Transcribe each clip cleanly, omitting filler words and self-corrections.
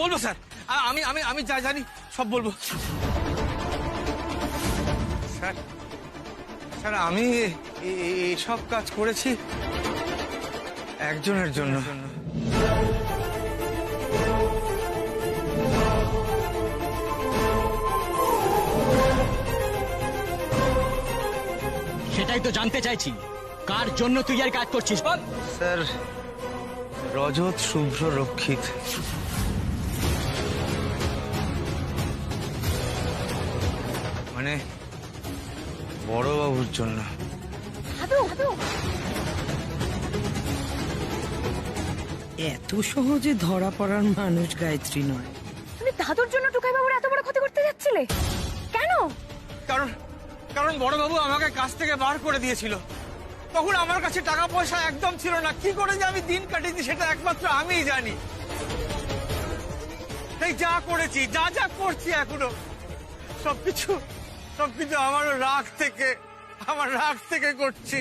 বলবো স্যার, আমি আমি আমি যা জানি সব বলবো স্যার। স্যার আমি এইসব কাজ করেছি একজনের জন্য। সেটাই তো জানতে চাইছি, কার জন্য তুই আর কাজ করছিস বল। স্যার রজত শুভ্র রক্ষিত। মানে বড়বাবুর জন্য। এত সহজে ধরা পড়ার মানুষ গায়ত্রী নয়। তুমি দাদুর জন্য টুকাই বাবুর এত বড় ক্ষতি করতে যাচ্ছিলে কেন? কারণ কারণ বড়বাবু আমাকে কাজ থেকে বার করে দিয়েছিল। তখন আমার কাছে টাকা পয়সা একদম ছিল না। কি করে যে আমি দিন কাটিয়েছি সেটা একমাত্র আমিই জানি। এই যা করেছি, যা যা করছি এখনো, সবকিছু আমার রাগ থেকে করছি।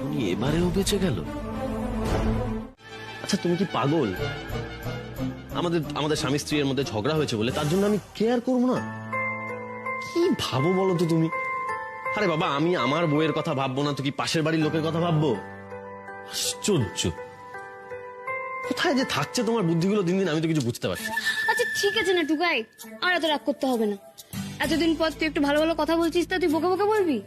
উনি এবারেও বেঁচে গেল? আচ্ছা তুমি কি পাগল? আমাদের স্বামী স্ত্রীর মধ্যে ঝগড়া হয়েছে বলে তার জন্য আমি কেয়ার করবো না? কি ভাবো বলো তো তুমি? আরে বাবা, আমি আমার বউয়ের কথা ভাববো না তো কি পাশের বাড়ির লোকের কথা ভাববো? আশ্চর্য, কোথায় যে থাকছে তোমার বুদ্ধিগুলো দিন দিন, আমি তো কিছু বুঝতে পারছি। আচ্ছা ঠিক আছে না টুকাই, আর এত রাগ করতে হবে না। এতদিন পর তুই একটু ভালো ভালো কথা বলছিস, তা তুই বোকা বোকা বলবি?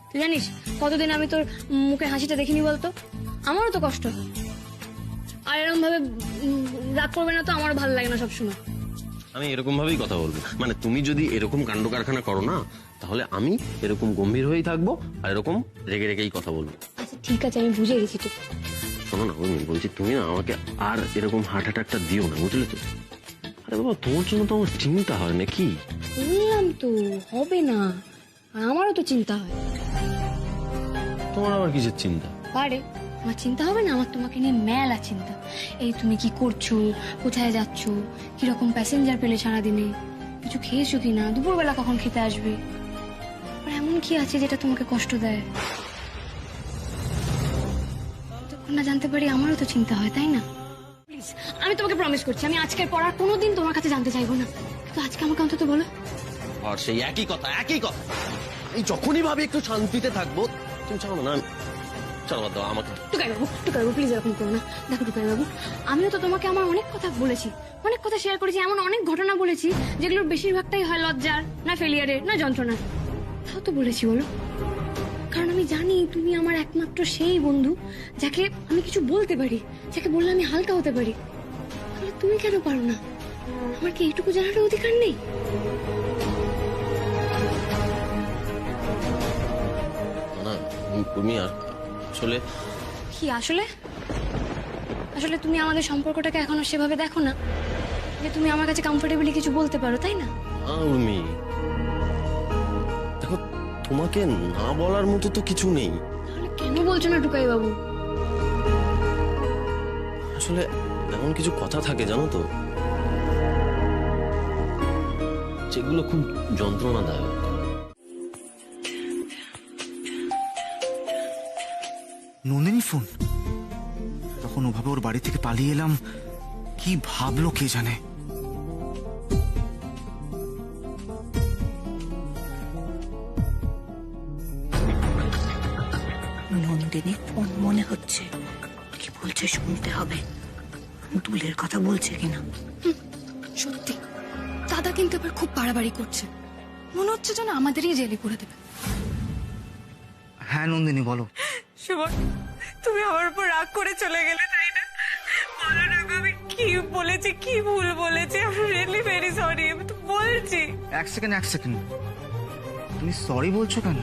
তুই জানিস কতদিন আমি তোর মুখে হাসিটা দেখিনি বলতো? আমারও তো কষ্ট। আর এরকম ভাবে রাগ করবে না তো আমারও ভালো লাগে না সবসময়। আমি এরকম ভাবেই কথা বলবো, মানে তুমি যদি এরকম কাণ্ড কারখানা করো না, তাহলে আমি এরকম গম্ভীর হয়েই থাকবো আর এরকম রেগে রেগেই কথা বলবো। আচ্ছা ঠিক আছে, আমি বুঝে গেছি। তো শোনো না, বলছি তুমি না আমাকে আর এরকম হার্ট অ্যাটাকটা দিও না, বুঝলে তো? আরে বাবা, তোমার জন্য তো আমার চিন্তা হয় নাকি? বললাম তো হবে না, আর আমারও তো চিন্তা হয়। তোমার আবার কিসের চিন্তা? পারে আমার চিন্তা হবে না? আমার তোমাকে নিয়ে মেলা চিন্তা। এই তুমি কি করছো, কোথায় যাচ্ছ, কিরকম প্যাসেঞ্জার পেলে সারাদিনে, কিছু খেয়েছো কিনা, দুপুরবেলা কখন খেতে আসবে, আর এমন কি আছে যেটা তোমাকে কষ্ট দেয়? তখন না জানতে পারি আমারও তো চিন্তা হয়, তাই না? প্লিজ, আমি তোমাকে প্রমিস করছি আমি আজকের পর আর কোনোদিন তোমার কাছে জানতে চাইবো না। তো আজকে আমাকে অন্তত বলো। আর সেই একই কথা। এই যখনই ভাবি একটু শান্তিতে থাকবো, তুমি চাও না? চলো বাদ দাও আমাকে। টুকাই বাবু প্লিজ এরকম করো না। দেখো টুকাই বাবু, আমিও তো তোমাকে আমার অনেক কথা বলেছি, অনেক কথা শেয়ার করেছি, এমন অনেক ঘটনা বলেছি যেগুলোর বেশিরভাগটাই হয় লজ্জার, না ফেলিয়ারের, না যন্ত্রণার। তাও তো বলেছি বলো, কারণ আমি জানি তুমি আমার একমাত্র সেই বন্ধু যাকে আমি কিছু বলতে পারি, যাকে বললে আমি হালকা হতে পারি। তাহলে তুমি কেন পারো না? আমার কি এইটুকু জানার অধিকার নেই? না তুমি আসলে কি আসলে? আসলে তুমি আমাদের সম্পর্কটাকে এখনো সেভাবে দেখো না যে তুমি আমার কাছে কমফোর্টেবলি কিছু বলতে পারো, তাই না? উর্মি, দেখো তোমাকে না বলার মতো তো কিছু নেই। তাহলে কেন বলছো না টুকাই বাবু? আসলে এমন কিছু কথা থাকে জানো তো, যেগুলো খুব যন্ত্রণাদায়ক। নন্দিনী ফোন। তখন ওভাবে ওর বাড়ি থেকে পালিয়ে এলাম, কি ভাবলো কে জানে। নন্দিনী ফোন মনে হচ্ছে, কি বলছে শুনতে হবে। দুলের কথা বলছে কিনা। সত্যি দাদা কিন্তু এবার খুব বাড়াবাড়ি করছে, মনে হচ্ছে যেন আমাদেরই জেলে করে দেবে। হ্যাঁ নন্দিনী বলো। সুমন, তুমি আমার উপর রাগ করে চলে গেলে, তাই না? বলো না আমি কি বলেছি, কি ভুল বলেছি। আমি রিয়েলি ভেরি সরি, আমি তো বলছি। এক সেকেন্ড, তুমি সরি বলছো কেন?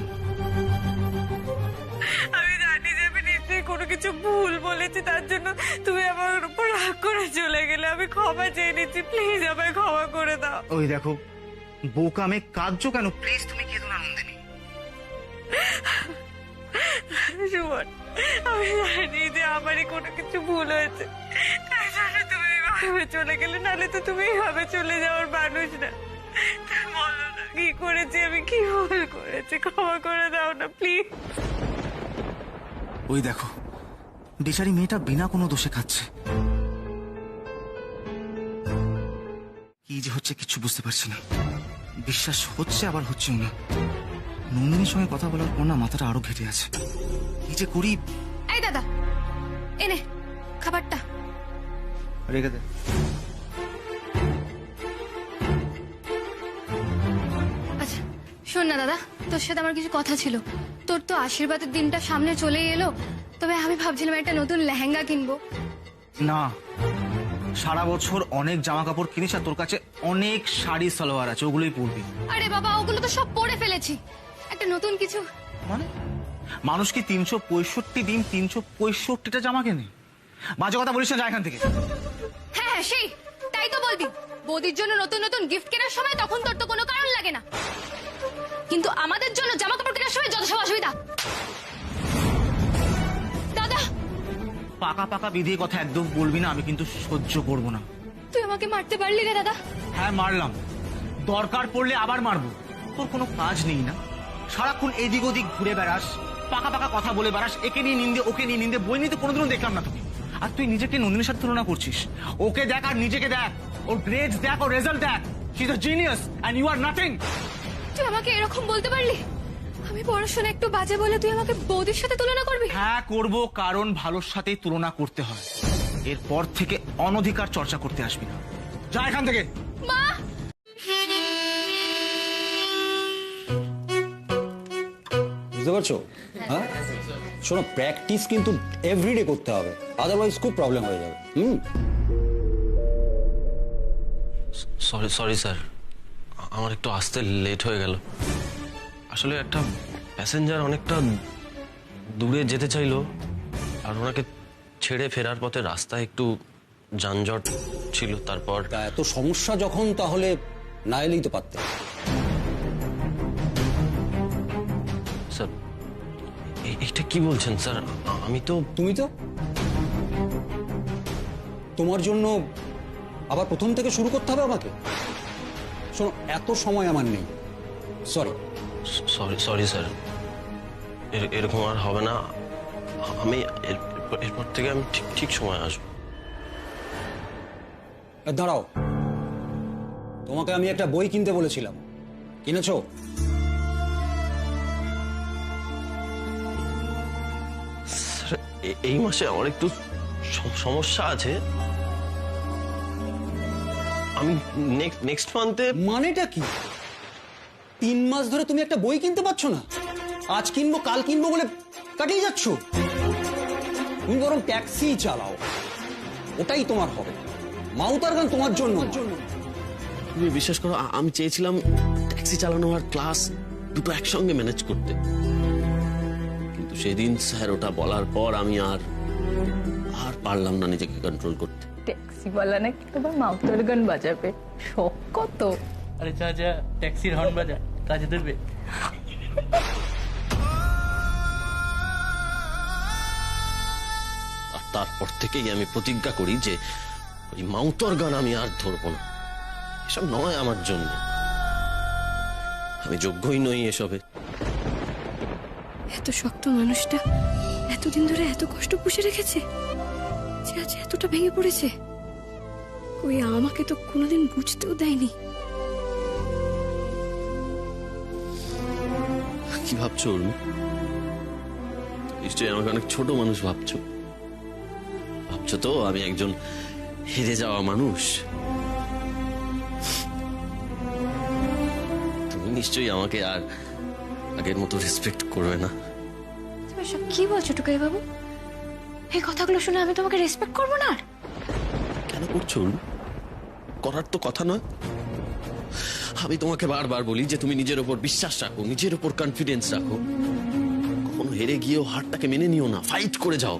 আমি জানি যে আমি নিশ্চয়ই কোনো কিছু ভুল বলেছি, তার জন্য তুমি আমার উপর রাগ করে চলে গেলে। আমি ক্ষমা চেয়ে নিচ্ছি, প্লিজ আমায় ক্ষমা করে দাও। ওই দেখো বোকামে কাঁদছো কেন? প্লিজ তুমি কেঁদো না নন্দিনী। সুমন, আমি জানি যে আমারই কোনো কিছু ভুল হয়েছে, তাই জন্য তুমি এইভাবে চলে গেলে, নাহলে তো তুমি এইভাবে চলে যাওয়ার মানুষ না। বলো না কি করেছি আমি, কি ভুল করেছি, ক্ষমা করে দাও না প্লিজ। ওই দেখো বেচারি মেয়েটা বিনা কোনো দোষে খাচ্ছে। হচ্ছে কিছু বুঝতে পারছি না। বিশ্বাস হচ্ছে আবার হচ্ছেও না। নন্দিনীর সঙ্গে কথা বলার পর না মাথাটা আরো ঘেটে আছে। কি যে করি। এই দাদা, এনে খাবারটা। রেখে দে। আচ্ছা শোন না দাদা, তোর সাথে আমার কিছু কথা ছিল। তোর তো আশীর্বাদের দিনটা সামনে চলেই এলো, তবে আমি ভাবছিলাম একটা নতুন লেহেঙ্গা কিনবো। না, সারা বছর অনেক জামা কাপড় কিনিস আর তোর কাছে অনেক শাড়ি সালোয়ার আছে, ওগুলোই পরবি। আরে বাবা, ওগুলো তো সব পরে ফেলেছি, একটা নতুন কিছু। মানে মানুষ কি 365 দিন 365টা জামা কেনে? বাজে কথা বলিস না, যা এখান থেকে। হ্যাঁ হ্যাঁ সেই, তাই তো বলবি। বৌদির জন্য নতুন নতুন গিফট কেনার সময় তখন তোর তো কোনো কারণ লাগে না, কিন্তু আমাদের জন্য জামা কাপড় কেনার সময় যত সব অসুবিধা। দাদা, পাকা পাকা বিধিয়ে কথা একদম বলবি না, আমি কিন্তু সহ্য করব না। তুই আমাকে মারতে পারলি রে দাদা। হ্যাঁ মারলাম, দরকার পড়লে আবার মারবো। তোর কোনো কাজ নেই না? সারাক্ষণ এদিক ওদিক ঘুরে বেড়াস, পাকা পাকা কথা বলে বেড়াস, একে নিয়ে নিন্দে ওকে নিয়ে নিন্দে, বই নিতে কোনোদিনও দেখলাম না তোকে। আর তুই নিজেকে নন্দিনীর সাথে তুলনা করছিস। ওকে দেখ আর নিজেকে দেখ, ওর গ্রেডস দেখ, ওর রেজাল্ট দেখ। She is a genius and you are nothing. তুই আমাকে এরকম বলতে পারলি? আমি পড়াশোনা একটু বাজে বলে তুই আমাকে বৌদির সাথে তুলনা করবি? হ্যাঁ করব, কারণ ভালোর সাথেই তুলনা করতে হয়। এরপর থেকে অনধিকার চর্চা করতে আসবি না, যা এখান থেকে। মা, বুঝতে পারছো? হ্যাঁ শোনো, প্র্যাকটিস কিন্তু এভরিডে করতে হবে, আদারওয়াইজ খুব প্রবলেম হয়ে যাবে। সরি স্যার, আমার একটু আসতে লেট হয়ে গেল। আসলে একটা প্যাসেঞ্জার অনেকটা দূরে যেতে চাইলো, আর ওনাকে ছেড়ে ফেরার পথে রাস্তায় একটু যানজট ছিল। তারপর তা এত সমস্যা যখন, তাহলে না এলেই তো পারতে। স্যার এইটা কি বলছেন স্যার? আমি তো তুমি তো তোমার জন্য আবার প্রথম থেকে শুরু করতে হবে আমাকে। শোনো, এত সময় আমার নেই, সরি। সরি স্যার, এরকম আর হবে না। আমি এরপর থেকে আমি ঠিক সময় আসবো। দাঁড়াও, তোমাকে আমি একটা বই কিনতে বলেছিলাম, কিনেছো? স্যার এই মাসে আমার একটু সমস্যা আছে। আমি নেক্সট মান্থে। মানেটা কি? 3 মাস ধরে তুমি একটা বই কিনতে পারছো না? আজ কিনবো কাল কিনবো বলে কাটিয়ে যাচ্ছ। তুমি বরং ট্যাক্সি চালাও, ওটাই তোমার হবে। মাউতার গান তোমার জন্য। তুমি বিশ্বাস করো, আমি চেয়েছিলাম ট্যাক্সি চালানো আর ক্লাস দুটো একসঙ্গে ম্যানেজ করতে, কিন্তু সেদিন স্যার ওটা বলার পর আমি আর পারলাম না নিজেকে কন্ট্রোল করতে। ট্যাক্সিওয়ালা নাকি তোমার মাউথের গান বাজাবে, শখ কত। আরে যা যা, ট্যাক্সির হর্ন বাজা, কাজে দেবে। আর তারপর থেকেই আমি প্রতিজ্ঞা করি যে ওই মাউতর গান আমি আর ধরবো না। এসব নয় আমার জন্য, আমি যোগ্যই নই এসবে। এত শক্ত মানুষটা এতদিন ধরে এত কষ্ট পুষে রেখেছে, যে আজ এতটা ভেঙে পড়েছে। ওই আমাকে তো কোনোদিন বুঝতেও দেয়নি। কি ভাবছো অরুণ? নিশ্চয়ই আমাকে অনেক ছোট মানুষ ভাবছো। ভাবছো তো আমি একজন হেরে যাওয়া মানুষ। তুমি নিশ্চয়ই আমাকে আর আগের মতো রেসপেক্ট করবে না। তুমি সব কি বলছো টুকাই বাবু? এই কথাগুলো শুনে আমি তোমাকে রেসপেক্ট করবো না? কেন করছো অরুণ? করার তো কথা নয়। আমি তোমাকে বারবার বলি যে তুমি নিজের উপর বিশ্বাস রাখো, নিজের উপর কনফিডেন্স রাখো। কখনো হেরে গিয়েও হারটাকে মেনে নিও না, ফাইট করে যাও।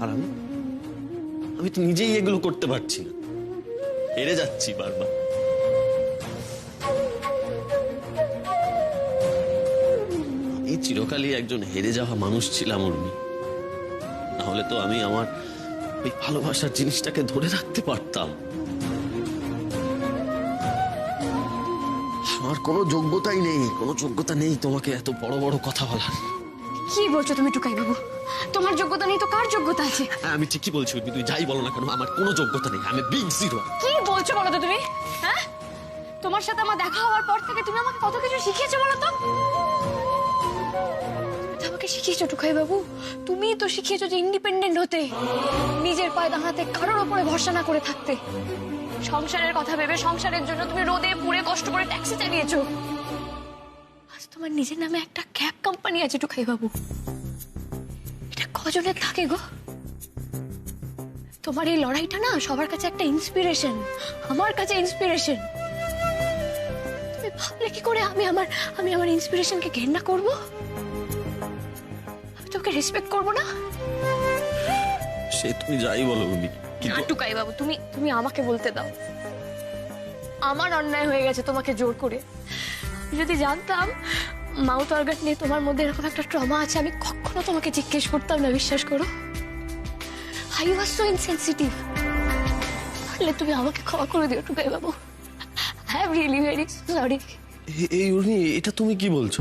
আর আমি তো নিজেই এগুলো করতে পারছি না, হেরে যাচ্ছি বারবার। আমি চিরকালই একজন হেরে যাওয়া মানুষ ছিলাম উর্মি, নাহলে তো আমি আমার ওই ভালোবাসার জিনিসটাকে ধরে রাখতে পারতাম। আমার কোনো যোগ্যতাই নেই, কোনো যোগ্যতা নেই তোমাকে এত বড় বড় কথা বলার। কি বলছো তুমি টুকাই বাবু? তোমার যোগ্যতা নেই তো কার যোগ্যতা আছে? আমি ঠিকই বলছি উর্মি, তুই যাই বলো না কেন, আমার কোনো যোগ্যতা নেই। আমি বিগ জিরো। কি বলছো? করছো বলো তো তুমি? হ্যাঁ, তোমার সাথে আমার দেখা হওয়ার পর থেকে তুমি আমাকে কত কিছু শিখিয়েছো বলো তো। আমাকে শিখিয়েছো টুকাই বাবু, তুমি তো শিখিয়েছো যে ইন্ডিপেন্ডেন্ট হতে, নিজের পায়ে দাঁড়াতে, কারোর উপরে ভরসা না করে থাকতে। সংসারের কথা ভেবে সংসারের জন্য তুমি রোদে পুড়ে কষ্ট করে ট্যাক্সি চালিয়েছো। আজ তোমার নিজের নামে একটা ক্যাব কোম্পানি আছে টুকাই বাবু। এটা কজনের থাকে গো? তোমার এই লড়াইটা না সবার কাছে একটা ইন্সপিরেশন, আমার কাছে ইন্সপিরেশন। তুমি ভাবলে কি করে আমি আমার ইন্সপিরেশনকে ঘেন্না করব? আমি তোকে রেসপেক্ট করব না? সে তুমি যাই বলো উনি, টুকাই বাবু, তুমি আমাকে বলতে দাও। আমার অন্যায় হয়ে গেছে তোমাকে জোর করে। যদি জানতাম মাউথ অর্গান নিয়ে তোমার মধ্যে এরকম একটা ট্রমা আছে, আমি কখনো তোমাকে জিজ্ঞেস করতাম না, বিশ্বাস করো। I was so insensitive. পারলে তুমি আমাকে ক্ষমা করে দিও টুকাই বাবু। I am really very sorry. এই উনি, এটা তুমি কি বলছো?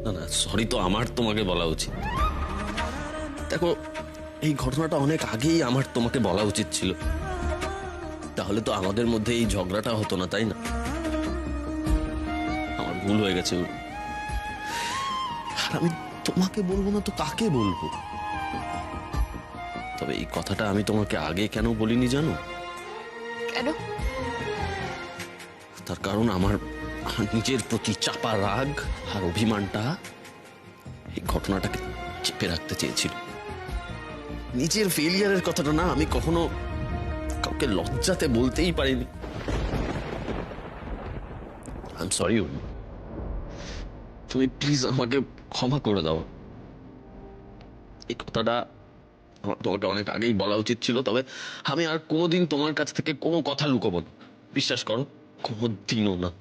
না না, সরি তো আমার তোমাকে বলা উচিত। দেখো, এই ঘটনাটা অনেক আগেই আমার তোমাকে বলা উচিত ছিল, তাহলে তো আমাদের মধ্যে এই ঝগড়াটা হতো না, তাই না? আমার ভুল হয়ে গেছে। আর আমি তোমাকে বলবো না তো কাকে বলবো? তবে এই কথাটা আমি তোমাকে আগে কেন বলিনি জানো? কেন? তার কারণ আমার নিজের প্রতি চাপা রাগ আর অভিমানটা এই ঘটনাটাকে চেপে রাখতে চেয়েছিল। নিজের ফেলিয়ারের কথাটা না আমি কখনো কাউকে লজ্জাতে বলতেই পারিনি। I am sorry. তুমি প্লিজ আমাকে ক্ষমা করে দাও। এই কথাটা আমার তোমাকে অনেক আগেই বলা উচিত ছিল, তবে আমি আর কোনোদিন তোমার কাছ থেকে কোনো কথা লুকোবো না, বিশ্বাস করো, কোনোদিনও না।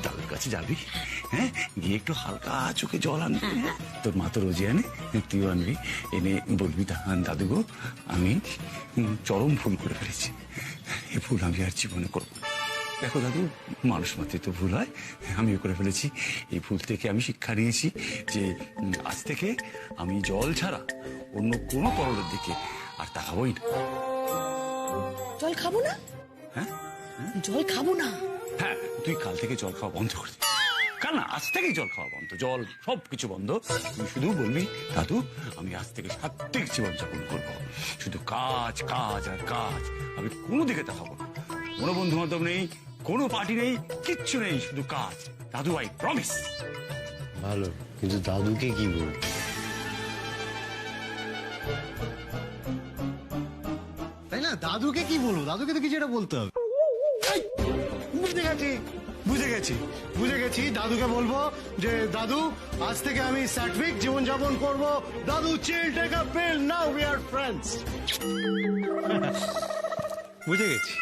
দাদুর কাছে যাবি, হ্যাঁ, গিয়ে একটু হালকা চোখে জল আনবি। তোর মা তো রোজই আনে, তুইও আনবি, এনে বলবি দাদু গো, আমি চরম ভুল করে ফেলেছি, এই ভুল আমি আর জীবনে করবো না। দেখো দাদু, মানুষ মাত্রই তো ভুল হয়, আমিও করে ফেলেছি। এই ভুল থেকে আমি শিক্ষা নিয়েছি যে আজ থেকে আমি জল ছাড়া অন্য কোনো তরলের দিকে আর তাকাবোই না। জল খাবো না? হ্যাঁ, জল খাবো না? হ্যাঁ, তুই কাল থেকে জল খাওয়া বন্ধ করে দিবি। কাল না, আজ থেকেই জল খাওয়া বন্ধ, জল সবকিছু বন্ধ। তুই শুধু বলবি দাদু আমি আজ থেকে সাত্ত্বিক জীবনযাপন করবো, শুধু কাজ কাজ আর কাজ, আমি কোনো দিকে তাকাবো না। কোনো বন্ধু বান্ধব নেই, কোনো পার্টি নেই, কিচ্ছু নেই, শুধু কাজ। দাদু আই প্রমিস। ভালো, কিন্তু দাদুকে কি বলবো? তাই না, দাদুকে কি বলবো? দাদুকে তো কিছু একটা বলতে হবে। বুঝে গেছি দাদুকে বলবো যে দাদু আজ থেকে আমি সাত্বিক জীবনযাপন করব। দাদু chill, take a pill, now we are friends. বুঝে গেছি।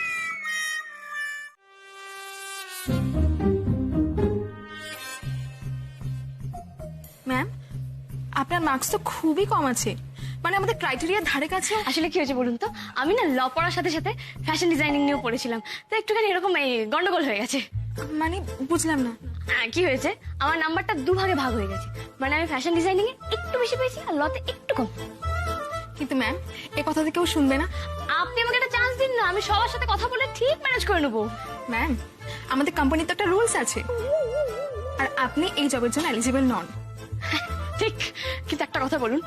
ম্যাম, আপনার মার্কস তো খুবই কম আছে, মানে আমাদের ক্রাইটেরিয়ার ধারে কাছে। আসলে কি হয়েছে বলুন তো, আমি না ল পড়ার সাথে সাথে ফ্যাশন ডিজাইনিং নিয়েও পড়েছিলাম, তো একটুখানি এরকম এই গন্ডগোল হয়ে গেছে। মানে বুঝলাম না। কি হয়েছে, আমার নাম্বারটা দুভাগে ভাগ হয়ে গেছে, মানে আমি ফ্যাশন ডিজাইনিং এ একটু বেশি পেয়েছি আর লতে একটু কম। কিন্তু ম্যাম, এই কথা তো কেউ শুনবে না। আপনি আমাকে একটা চান্স দিন না, আমি সবার সাথে কথা বলে ঠিক ম্যানেজ করে নেবো। ম্যাম, আমাদের কোম্পানির তো একটা রুলস আছে, আর আপনি এই জবের জন্য এলিজিবল নন। ঠিক, কিন্তু একটা কথা বলুন,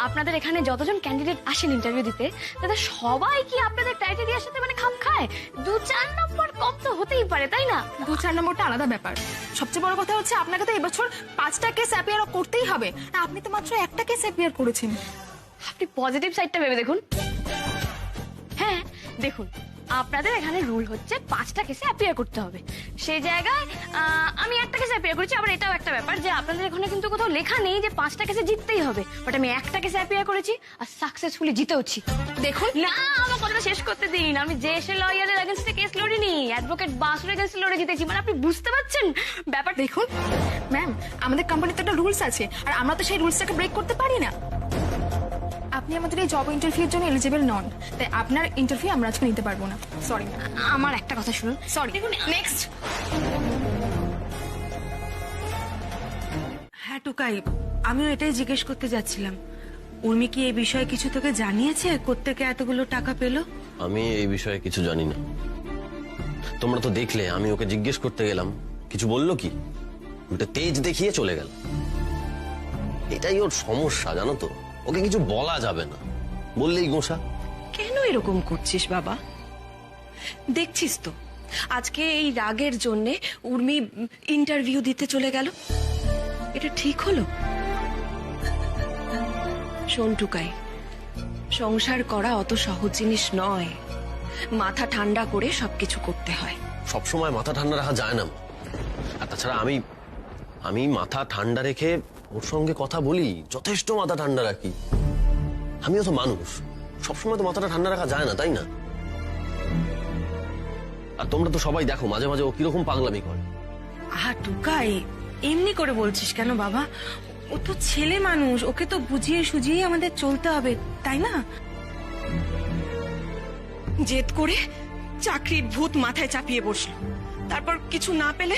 আপনাদের এখানে যতজন ক্যান্ডিডেট আসেন ইন্টারভিউ দিতে, তাদের সবাই কি আপনাদের ক্রাইটেরিয়ার সাথে মানে খাপ খায়? 2-4 নম্বর কম তো হতেই পারে, তাই না? 2-4 নম্বরটা আলাদা ব্যাপার। সবচেয়ে বড় কথা হচ্ছে আপনাকে তো এবছর 5টা কেস অ্যাপিয়ার করতেই হবে, আর আপনি তো মাত্র একটা কেস অ্যাপিয়ার করেছেন। আপনি পজিটিভ সাইডটা ভেবে দেখুন। হ্যাঁ দেখুন, আপনাদের এখানে রুল হচ্ছে 5টা কেসে অ্যাপিয়ার করতে হবে। সেই জায়গায় আমি একটা কেসে অ্যাপিয়ার করেছি। আবার এটাও একটা ব্যাপার যে আপনাদের এখানে কিন্তু কোথাও লেখা নেই যে 5টা কেসে জিততেই হবে, বাট আমি একটা কেসে অ্যাপিয়ার করেছি আর সাকসেসফুলি জিতেওছি। দেখুন না, আমার কথাটা শেষ করতে দিন। আমি যে এসে লয়ারের এগেইনস্টে কেস লড়িনি, অ্যাডভোকেট বাসুর এগেইনস্টে লড়ে জিতেছি। মানে আপনি বুঝতে পারছেন ব্যাপার? দেখুন ম্যাম, আমাদের কোম্পানিতে একটা রুলস আছে আর আমরা তো সেই রুলসটাকে ব্রেক করতে পারি না। আপনি আমাদের এই জব ইন্টারভিউর জন্য এলিজিবল নন, তাই আপনার ইন্টারভিউ আমরা আজকে নিতে পারবো না। সরি। আমার একটা কথা শুনুন। সরি। দেখুন নেক্সট। হ্যাঁ টুকাই, আমিও এটাই জিজ্ঞেস করতে যাচ্ছিলাম, উর্মি কি এই বিষয়ে কিছু তোকে জানিয়েছে? কোত্থেকে এতগুলো টাকা পেলো? আমি এই বিষয়ে কিছু জানি না। তোমরা তো দেখলে আমি ওকে জিজ্ঞেস করতে গেলাম, কিছু বললো কি? ওটা তেজ দেখিয়ে চলে গেল। এটাই ওর সমস্যা, জানো তো। ওকে কিছু বলা যাবে না, বললেই গোসা। কেন এরকম করছিস বাবা? দেখছিস তো আজকে এই রাগের জন্য উর্মি ইন্টারভিউ দিতে চলে গেল। এটা ঠিক হলো? শোন টুকাই, সংসার করা অত সহজ জিনিস নয়। মাথা ঠান্ডা করে সবকিছু করতে হয়। সবসময় মাথা ঠান্ডা রাখা যায় না। আর তাছাড়া আমি মাথা ঠান্ডা রেখে ওর সঙ্গে কথা বলি, যথেষ্ট মাথা ঠান্ডা রাখি। আমিও তো মানুষ, সবসময় তো মাথাটা ঠান্ডা রাখা যায় না, তাই না? আর তোমরা তো সবাই দেখো মাঝে মাঝে ও কিরকম পাগলামি করে। আহা টুকাই, এমনি করে বলছিস কেন বাবা? ও তো ছেলে মানুষ, ওকে তো বুঝিয়ে সুঝিয়ে আমাদের চলতে হবে, তাই না? জেদ করে চাকরির ভূত মাথায় চাপিয়ে বসলো, তারপর কিছু না পেলে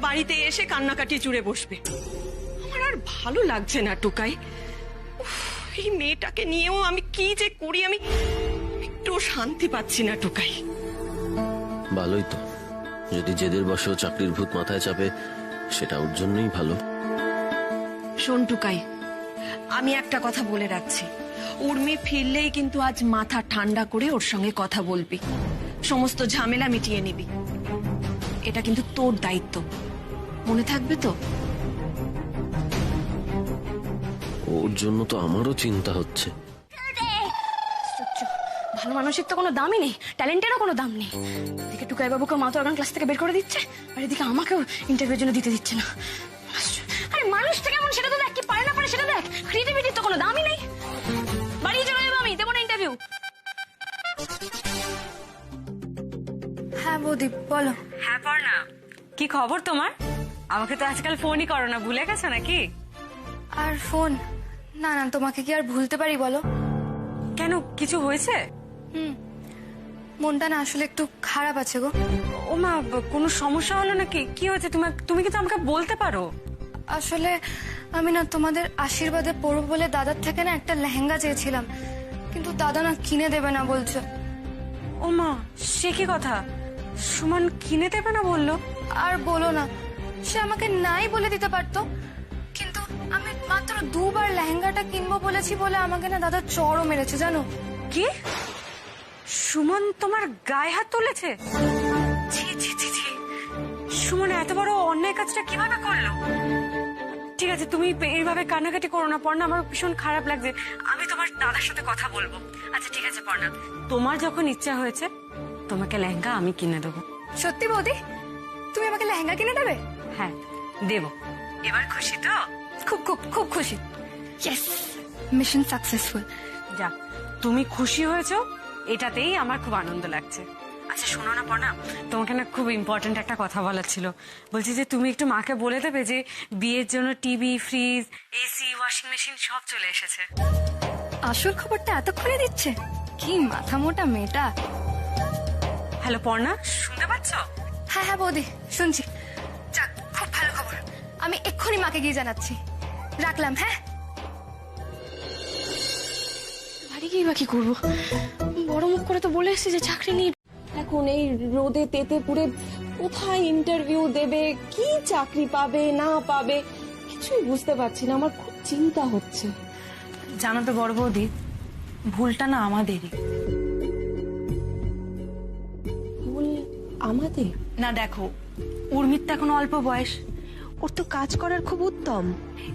বাড়িতে এসে কান্নাকাটি জুড়ে বসবে। আমার আর ভালো লাগছে না টুকাই। উফ, এই মেয়েটাকে নিয়েও আমি কি যে করি, আমি একটু শান্তি পাচ্ছি না টুকাই। ভালোই তো, যদি জেদের বসেও চাকরির ভূত মাথায় চাপে সেটা ওর জন্যই ভালো। শোন টুকাই, আমি একটা কথা বলে রাখছি, উর্মি ফিরলেই কিন্তু আজ মাথা ঠান্ডা করে ওর সঙ্গে কথা বলবি, সমস্ত ঝামেলা মিটিয়ে নিবি। এটা কিন্তু তোর দায়িত্ব, মনে থাকবে তো? ওর জন্য তো আমারও চিন্তা হচ্ছে। ভালো মানুষের তো কোনো দামই নেই, ট্যালেন্টেরও কোনো দাম নেই। এদিকে টুকাই বাবুকে মা তো অর্গান ক্লাস থেকে বের করে দিচ্ছে, আর এদিকে আমাকেও ইন্টারভিউর জন্য দিতে দিচ্ছে না। আরে মানুষটা কেমন সেটা তো দেখ, কি পারে না পারে সেটা দেখ। ক্রিয়েটিভিটির তো কোনো দামই নেই। বাড়ি চলে যাবো আমি, দেবো না ইন্টারভিউ। হ্যাঁ বৌদি বলো। হ্যাঁ পড়না, কি খবর তোমার? আমাকে তো আজকাল ফোনই করো না, ভুলে গেছো নাকি? আর ফোন? না না, তোমাকে কি আর ভুলতে পারি বলো? কেন, কিছু হয়েছে? মনটা না আসলে একটু খারাপ আছে গো। ও মা, কোনো সমস্যা হলো নাকি? কি হয়েছে? তুমি কিন্তু আমাকে বলতে পারো। আসলে আমি না তোমাদের আশীর্বাদে পড়বো বলে দাদার থেকে না একটা লেহেঙ্গা চেয়েছিলাম, কিন্তু দাদা না কিনে দেবে না বলছে। ও মা, সে কি কথা? সুমন কিনে দেবে না বললো? আর বলো না, সে আমাকে নাই বলে দিতে পারতো, কিন্তু আমি মাত্র 2 বার লেহেঙ্গাটা কিনবো বলেছি বলে আমাকে না দাদা চড়ও মেরেছে জানো। কি? সুমন তোমার গায়ে হাত তুলেছে? ছি ছি ছি ছি, সুমন এত বড় অন্যায় কাজটা কিভাবে করলো? ঠিক আছে, তুমি এইভাবে কান্নাকাটি করো না পর্ণা, আমার ভীষণ খারাপ লাগছে। আমি তোমার দাদার সাথে কথা বলবো। আচ্ছা ঠিক আছে পর্ণা, তোমার যখন ইচ্ছা হয়েছে তোমাকে লেহেঙ্গা আমি কিনে দেবো। সত্যি বৌদি, তুমি আমাকে লেহেঙ্গা কিনে দেবে? হ্যাঁ দেবো। এবার খুশি তো? খুব খুব খুব খুশি। Yes, mission successful. যা, তুমি খুশি হয়েছো এটাতেই আমার খুব আনন্দ লাগছে। আচ্ছা শোনো না পর্ণা, তোমাকে না খুব ইম্পর্টেন্ট একটা কথা বলার ছিল। বলছি যে তুমি একটু মাকে বলে দেবে যে বিয়ের জন্য TV, fridge, AC, washing machine সব চলে এসেছে। আসল খবরটা এতক্ষণে দিচ্ছে? কি মাথা মোটা মেয়েটা। হ্যালো পর্ণা, শুনতে পাচ্ছ? হ্যাঁ হ্যাঁ বৌদি, শুনছি। যাক, খুব ভালো খবর। আমি এক্ষুনি মাকে গিয়ে জানাচ্ছি। রাখলাম। হ্যাঁ, বাড়ি গিয়ে বা কি করবো? বড় মুখ করে তো বলে এসেছি যে চাকরি নিয়ে। এখন এই রোদে তেতে পুড়ে কোথায় ইন্টারভিউ দেবে, কি চাকরি পাবে না পাবে কিছুই বুঝতে পারছি না। আমার খুব চিন্তা হচ্ছে। জানো তো বড় বৌদি, ভুলটা না আমাদেরই। ভুল আমাদের? না দেখো, উর্মির তো এখন অল্প বয়স, ওর তো কাজ করার খুব উদ্যম।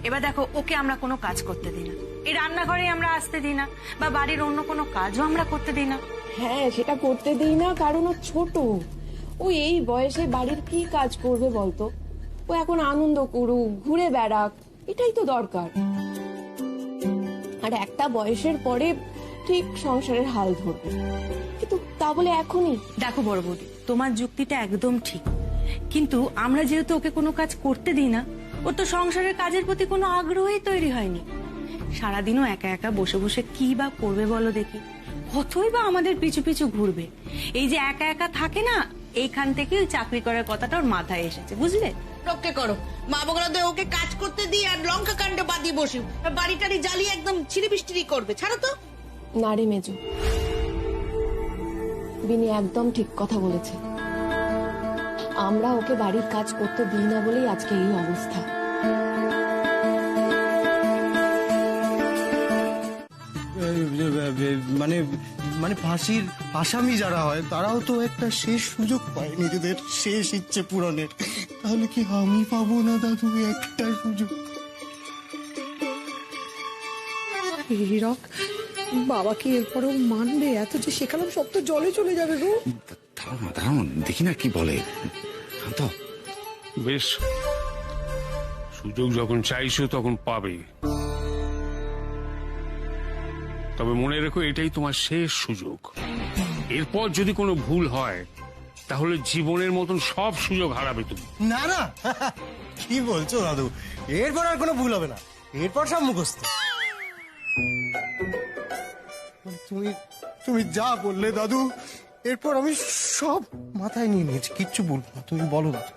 এবার দেখো ওকে আমরা কোনো কাজ করতে দিই না, এই রান্নাঘরে আমরা আসতে দিই না, বা বাড়ির অন্য কোনো কাজও আমরা করতে দিই না। হ্যাঁ সেটা করতে দেই না, কারণ ও ছোট। ও এই বয়সে বাড়ির কি কাজ করবে বলতো? ও এখন আনন্দ করুক, ঘুরে বেড়াক, এটাই তো দরকার। আর একটা বয়সের পরে ঠিক সংসারের হাল ধরবে, কিন্তু তা বলে এখনই। দেখো বড় বৌদি, তোমার যুক্তিটা একদম ঠিক, কিন্তু আমরা যেহেতু ওকে কোনো কাজ করতে দিই না, ওর তো সংসারের কাজের প্রতি কোনো আগ্রহই তৈরি হয়নি। সারাদিনও একা একা বসে বসে কি বা করবে বলো দেখি, কতই বা আমাদের পিছু পিছু ঘুরবে। এই যে একা একা থাকে না, এইখান থেকে ওই চাকরি করার কথাটা ওর মাথায় এসেছে, বুঝলে? রক্ষে করো, মা বগলাতে ওকে কাজ করতে দিয়ে আর লঙ্কা কাণ্ড বাদিয়ে বসি, বাড়ি টাড়ি জ্বালিয়ে একদম ছিড়িবিষ্টিরি করবে। ছাড়ো তো। না রে মেজো, বিনি একদম ঠিক কথা বলেছে। আমরা ওকে বাড়ির কাজ করতে দিই না বলেই আজকে এই অবস্থা। মানে মানে ফাঁসির আসামি যারা হয় তারাও তো একটা শেষ সুযোগ পায় নিজেদের শেষ ইচ্ছে পূরণের। তাহলে কি আমি পাবো না দাদু একটা সুযোগ? হীরক, বাবা কি এরপরেও মানবে? এত যে শেখালাম সব তো জলে চলে যাবে গো। দাঁড়াও দেখি না কি বলে। বেশ, সুযোগ যখন চাইছো তখন পাবে, তবে মনে রেখো এটাই তোমার শেষ সুযোগ। এরপর যদি কোনো ভুল হয় তাহলে জীবনের মতন সব সুযোগ হারাবে তুমি। না না, কি বলছো দাদু? এরপর আর কোনো ভুল হবে না, এরপর সব মুখস্থ। তুমি তুমি যা বললে দাদু, এরপর আমি সব মাথায় নিয়ে নিয়েছি, কিচ্ছু বলবো না। তুমি বলো দাদু।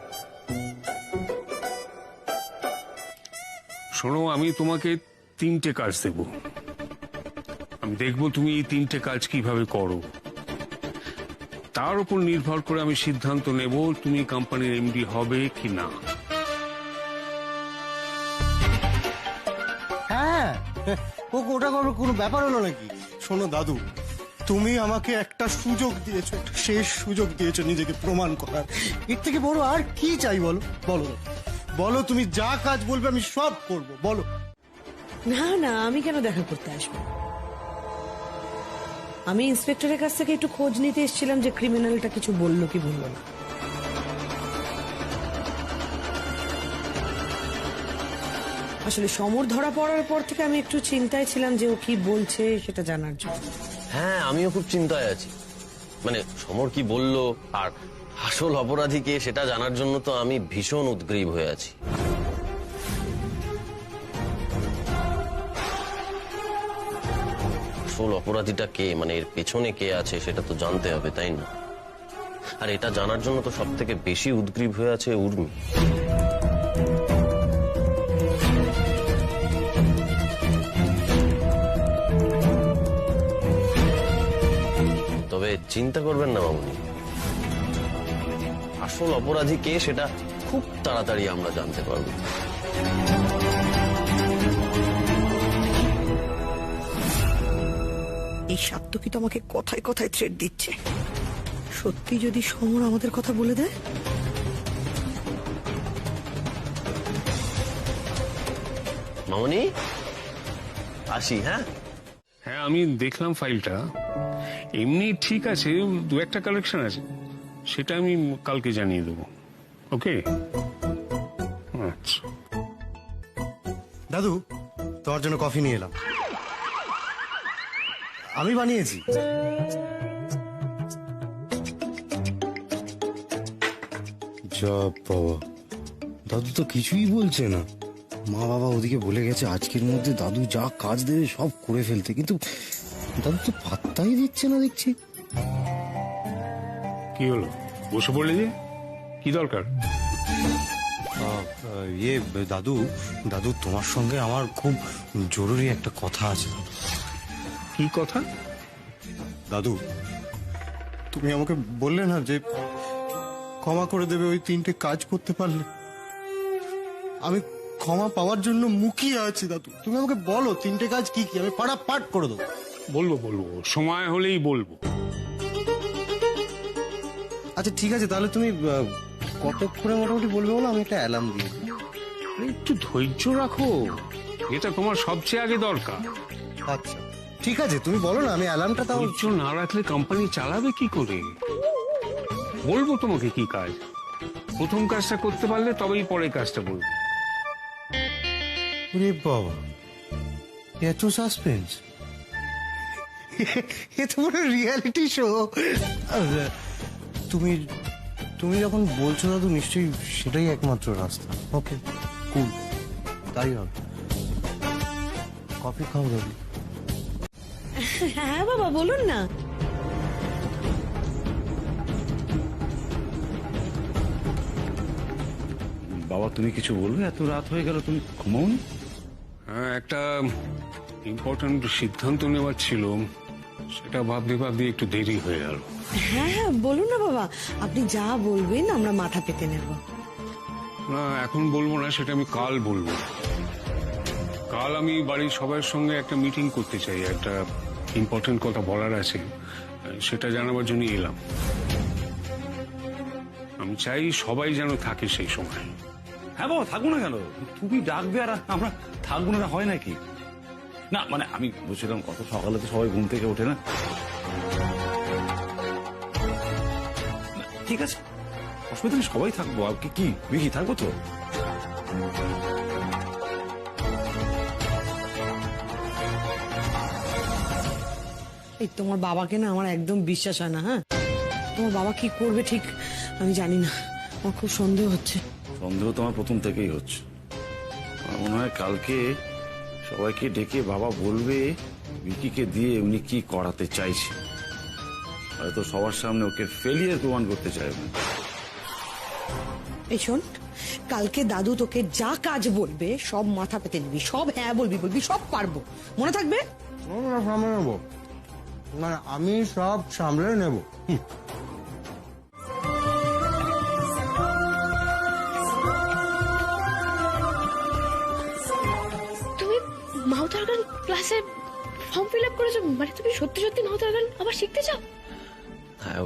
শোনো, আমি তোমাকে 3টে কাজ দেব। আমি দেখবো তুমি এই 3টে কাজ কিভাবে করো, তার উপর নির্ভর করে আমি সিদ্ধান্ত নেব তুমি কোম্পানির এমডি হবে কি না। হ্যাঁ, ওটা কোনো ব্যাপার হলো নাকি? শোনো দাদু, তুমি আমাকে একটা সুযোগ দিয়েছো, একটা শেষ সুযোগ দিয়েছো নিজেকে প্রমাণ করার। এর থেকে বড় আর কি চাই বলো? বলো বলো, তুমি যা কাজ বলবে আমি সব করব, বলো। না না, আমি কেন দেখা করতে আসবো? আমি ইন্সপেক্টরের কাছ থেকে একটু খোঁজ নিতে এসেছিলাম যে ক্রিমিনালটা কিছু বললো কি বললো না। আসলে সমর ধরা পড়ার পর থেকে আমি একটু চিন্তায় ছিলাম যে ও কি বলছে সেটা জানার জন্য। হ্যাঁ, আমিও খুব চিন্তায় আছি। মানে সমর কি বললো আর আসল অপরাধী কে সেটা জানার জন্য তো আমি ভীষণ উদ্গ্রীব হয়ে আছি। আসল অপরাধীটা কে, মানে এর পেছনে কে আছে সেটা তো জানতে হবে, তাই না? আর এটা জানার জন্য তো সব থেকে বেশি উদ্গ্রীব হয়ে আছে উর্মি। তবে চিন্তা করবেন না মামুনি, আসল অপরাধী কে সেটা খুব তাড়াতাড়ি আমরা জানতে পারবো। এই সাত্তকী তো আমাকে কথায় কথায় থ্রেট দিচ্ছে। সত্যি যদি সমর আমাদের কথা বলে দেয়? মামুনি, আসি। হ্যাঁ হ্যাঁ, আমি দেখলাম ফাইলটা, এমনি ঠিক আছে, 2-1টা কালেকশন আছে, সেটা আমি কালকে জানিয়ে দেবো। ওকে? আচ্ছা দাদু, তোমার জন্য কফি নিয়ে এলাম, আমি বানিয়েছি। যা বাবা, দাদু তো কিছুই বলছে না। মা বাবা ওদিকে বলে গেছে আজকের মধ্যে দাদু যা কাজ দেবে সব করে ফেলতে, কিন্তু দাদু তো পাত্তাই দিচ্ছে না দেখছি। কি হলো, বসে পড়লে যে? কি দরকার? দাদু দাদু তোমার সঙ্গে আমার খুব জরুরি একটা কথা আছে। কি কথা? দাদু, তুমি আমাকে বললে না যে ক্ষমা করে দেবে ওই 3টে কাজ করতে পারলে। আমি ক্ষমা পাওয়ার জন্য মুখিয়ে আছি দাদু। তুমি আমাকে বলো 3টে কাজ কি কি, আমি পাট করে দেবো। বলবো, সময় হলেই বলবো। আচ্ছা ঠিক আছে, তাহলে তুমি কতক্ষণে মোটামুটি বলবে বলো, আমি একটা অ্যালার্ম দিই। একটু ধৈর্য রাখো, এটা তোমার সবচেয়ে আগে দরকার। আচ্ছা ঠিক আছে তুমি বলো না, আমি অ্যালার্মটা তাও। ধৈর্য না রাখলে কোম্পানি চালাবে কি করে? বলবো তোমাকে কি কাজ, প্রথম কাজটা করতে পারলে তবেই পরের কাজটা বলবো। ওরে বাবা, এত সাসপেন্স! এ তো পুরো রিয়ালিটি শো। তুমি তুমি যখন বলছো দাদু, নিশ্চয়ই সেটাই একমাত্র রাস্তা। ওকে, কুল, তাই হবে। কফি খাও দাদু। হ্যাঁ বাবা, বলুন না। বাবা তুমি কিছু বলবে? এত রাত হয়ে গেল, তুমি ঘুমাওনি? হ্যাঁ, একটা ইম্পর্টেন্ট সিদ্ধান্ত নেওয়ার ছিল, সেটা ভাবতে ভাবতে একটু দেরি হয়ে গেল। হ্যাঁ হ্যাঁ, বলুন না বাবা, আপনি যা বলবেন আমরা মাথা পেতে নেব। না, এখন বলবো না, সেটা আমি কাল বলবো। কাল আমি বাড়ির সবার সঙ্গে একটা মিটিং করতে চাই, একটা ইম্পর্টেন্ট কথা বলার আছে, সেটা জানাবার জন্য এলাম। আমি চাই সবাই যেন থাকে সেই সময়। হ্যাঁ বাবা, থাকবো না কেন? তুমি ডাকবে আর আমরা থাকবো না, হয় নাকি? না মানে আমি বলছিলাম, কত সকালে তো সবাই ঘুম থেকে ওঠে না। ঠিক আছে, অসুবিধা নেই, সবাই থাকবো। আর কি বিকি থাকবো তো? এই তোমার বাবাকে না আমার একদম বিশ্বাস হয় না। হ্যাঁ, তোমার বাবা কি করবে ঠিক আমি জানি না, আমার খুব সন্দেহ হচ্ছে। সন্দেহ তোমার প্রথম থেকেই হচ্ছে। আমার মনে হয় কালকে সবাইকে ডেকে বাবা বলবে বিকিকে দিয়ে উনি কি করাতে চাইছে। হয়তো সবার সামনে ওকে ফেলিয়ার প্রমাণ করতে চাইবে। এই শোন, কালকে দাদু তোকে যা কাজ বলবে সব মাথা পেতে নিবি, সব হ্যাঁ বলবি, সব পারবো, মনে থাকবে? সামলে নেবো, মানে আমি সব সামলে নেবো। তুমি মাউথ অর্গান ক্লাসে ফর্ম ফিল আপ করেছো? মানে তুমি সত্যি সত্যি মাউথ অর্গান আবার শিখতে চাও? হ্যাঁ,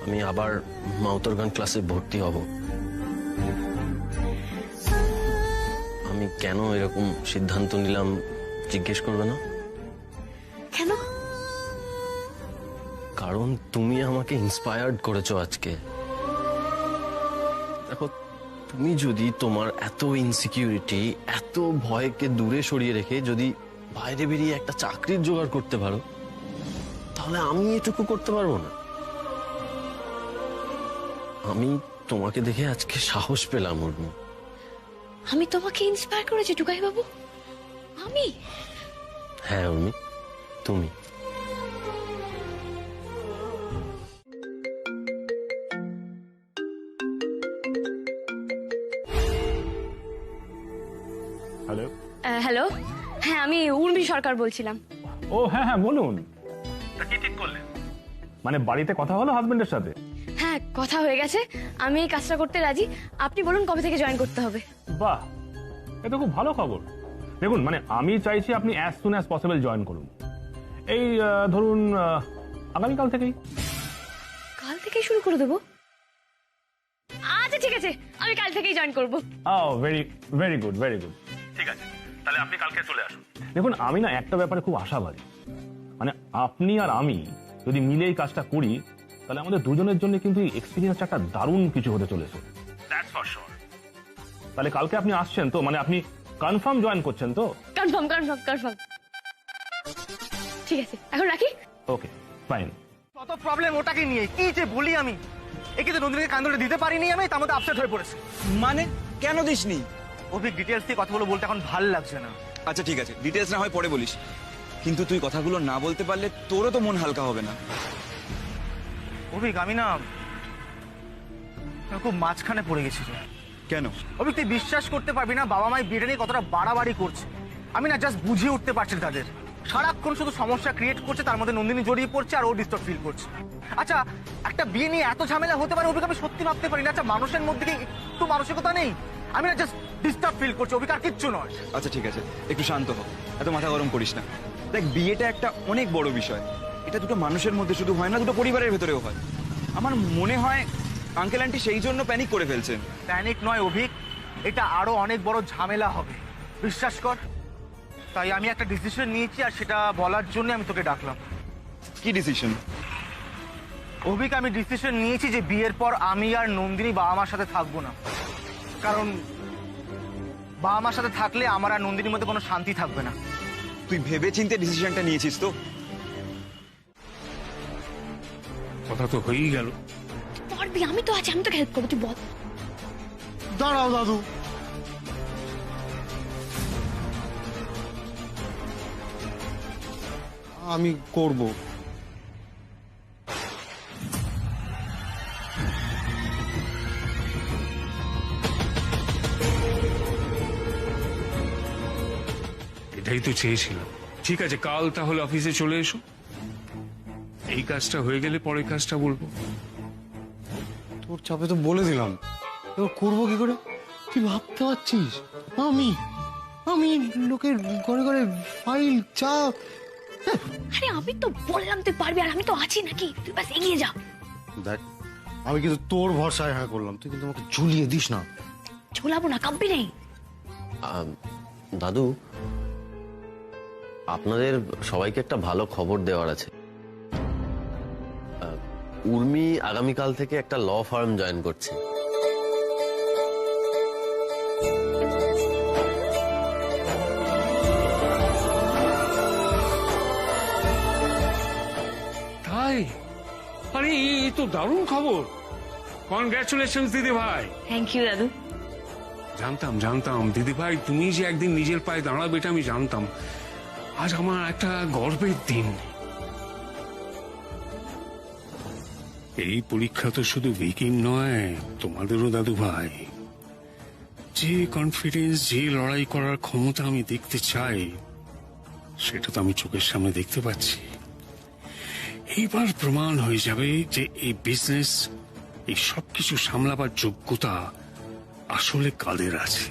আমি আবার মাউথ অর্গান ক্লাসে ভর্তি হব। আমি কেন এরকম সিদ্ধান্ত নিলাম জিজ্ঞেস করবে না? কেন? কারণ তুমি আমাকে ইন্সপায়ার্ড করেছো আজকে। দেখো, তুমি যদি তোমার এত ইনসিকিউরিটি, এত ভয়কে দূরে সরিয়ে রেখে যদি বাইরে বেরিয়ে একটা চাকরির জোগাড় করতে পারো, তাহলে আমি এটুকু করতে পারবো না? আমি তোমাকে দেখে আজকে সাহস পেলাম উর্মি। আমি তোমাকে ইন্সপায়ার করেছি টুকাই বাবু? আমি? হ্যাঁ উর্মি, তুমি। হ্যালো। হ্যালো, হ্যাঁ আমি উর্মি সরকার বলছিলাম। ও হ্যাঁ হ্যাঁ, বলুন। কি ঠিক করলেন? মানে বাড়িতে কথা হলো হাজবেন্ডের সাথে? হ্যাঁ, কথা হয়ে গেছে, আমি এই কাজটা করতে রাজি। আপনি বলুন কবে থেকে জয়েন করতে হবে? বাহ, এটা খুব ভালো খবর। দেখুন, মানে আমি চাইছি আপনি as soon as possible join করুন। এই ধরুন আগামীকাল থেকেই। কাল থেকেই শুরু করে দেবো? আচ্ছা ঠিক আছে, আমি কাল থেকেই জয়েন করবো। Very very good, very good. ঠিক আছে, তাহলে আপনি কালকে চলে আসুন। দেখুন, আমি না একটা ব্যাপারে খুব আশাবাদী। মানে আপনি আর আমি যদি মিলে এই কাজটা করি, তাহলে আমাদের দুজনের জন্য কিন্তু এক্সপিরিয়েন্স একটা দারুণ কিছু হতে চলেছে। That's for sure. তাহলে কালকে আপনি আসছেন তো? মানে আপনি কনফার্ম জয়েন করছেন তো? Confirm confirm confirm. ঠিক আছে, এখন রাখি। ওকে, ফাইন। কত প্রবলেম ওটাকে নিয়ে, কি যে বলি আমি। একে তো নন্দিনীকে কান্দলে দিতে পারিনি আমি, তার মধ্যে আপসেট হয়ে পড়েছে। মানে কেন দিসনি? অভিক ডিটেলস দিয়ে কথাগুলো বলতে এখন ভাল লাগছে না। আচ্ছা ঠিক আছে, ডিটেলস না হয় পরে বলিস, কিন্তু তুই কথাগুলো না বলতে পারলে তোরও তো মন হালকা হবে না। অভিক, আমি না খুব মাঝখানে পড়ে গেছি। কেন? অভিক, তুই বিশ্বাস করতে পারবি না, বাবা মায়ের বিয়েটা নিয়ে কতটা বাড়াবাড়ি করছে। আমি না জাস্ট বুঝিয়ে উঠতে পারছি তাদের। সারাক্ষণ শুধু সমস্যা ক্রিয়েট করছে, তার মধ্যে নন্দিনী জড়িয়ে পড়ছে আর ও ডিস্টার্ব ফিল করছে। আচ্ছা, একটা বিয়ে নিয়ে এত ঝামেলা হতে পারে অভিক, আমি সত্যি ভাবতে পারি না। আচ্ছা, মানুষের মধ্যে কি একটু মানসিকতা নেই? আমি না জাস্ট ডিস্টার্ব ফিল করছি অভিক, আর কিচ্ছু নয়। আচ্ছা ঠিক আছে, একটু শান্ত হ, এত মাথা গরম করিস না। দেখ, বিয়েটা একটা অনেক বড় বিষয়। এটা দুটো মানুষের মধ্যে শুধু হয় না, দুটো পরিবারের ভেতরেও হয়। আমার মনে হয় আঙ্কেল আন্টি সেই জন্য প্যানিক করে ফেলছেন। প্যানিক নয় অভিক, এটা আরো অনেক বড় ঝামেলা হবে, বিশ্বাস কর। তাই আমি একটা ডিসিশন নিয়েছি, আর সেটা বলার জন্য আমি তোকে ডাকলাম। কি ডিসিশন? অভিক, আমি ডিসিশন নিয়েছি যে বিয়ের পর আমি আর নন্দিনী বাবা মার সাথে থাকবো না। কারণ বাবা মার সাথে থাকলে আমার আর নন্দিনীর মধ্যে কোনো শান্তি থাকবে না। তুই ভেবে চিন্তে ডিসিশনটা নিয়েছিস তো? কথা তো হয়েই গেল। পারবি, আমি তো আছি, আমি তোকে হেল্প করবো, তুই বল। দাঁড়াও দাদু, আমি করব। এটাই তো চেয়েছিলাম। ঠিক আছে, কাল তাহলে অফিসে চলে এসো। এই কাজটা হয়ে গেলে পরের কাজটা বলবো। তোর চাপে তো বলে দিলাম, এবার করবো কি করে? তুই ভাবতে পারছিস আমি আমি লোকের ঘরে ঘরে ফাইল চা? আরে আমি তো বললাম তুই পারবি, আর আমি তো আছি নাকি, তুই ব্যাস এগিয়ে যা। দেখ, আমি কিন্তু তোর ভরসায় হ্যাঁ করলাম, তুই কিন্তু আমাকে ঝুলিয়ে দিস না। ঝোলাবো না, কাঁপবি নেই। দাদু, আপনাদের সবাইকে একটা ভালো খবর দেওয়ার আছে। উর্মি আগামীকাল থেকে একটা ল ফার্ম জয়েন করছে। তাই? আরে এই তো দারুণ খবর। কনগ্রাচুলেশন দিদি ভাই। থ্যাংক ইউ দাদু। জানতাম দিদি ভাই তুমি যে একদিন নিজের পায়ে দাঁড়াবে এটা আমি জানতাম। আজ আমার একটা গর্বের দিন। এই পরীক্ষা তো শুধু ভিকির নয়, তোমাদেরও দাদু ভাই। যে কনফিডেন্স, যে লড়াই করার ক্ষমতা আমি দেখতে চাই, সেটা তো আমি চোখের সামনে দেখতে পাচ্ছি। এইবার প্রমাণ হয়ে যাবে যে এই বিজনেস, এই সবকিছু সামলাবার যোগ্যতা আসলে কাদের আছে।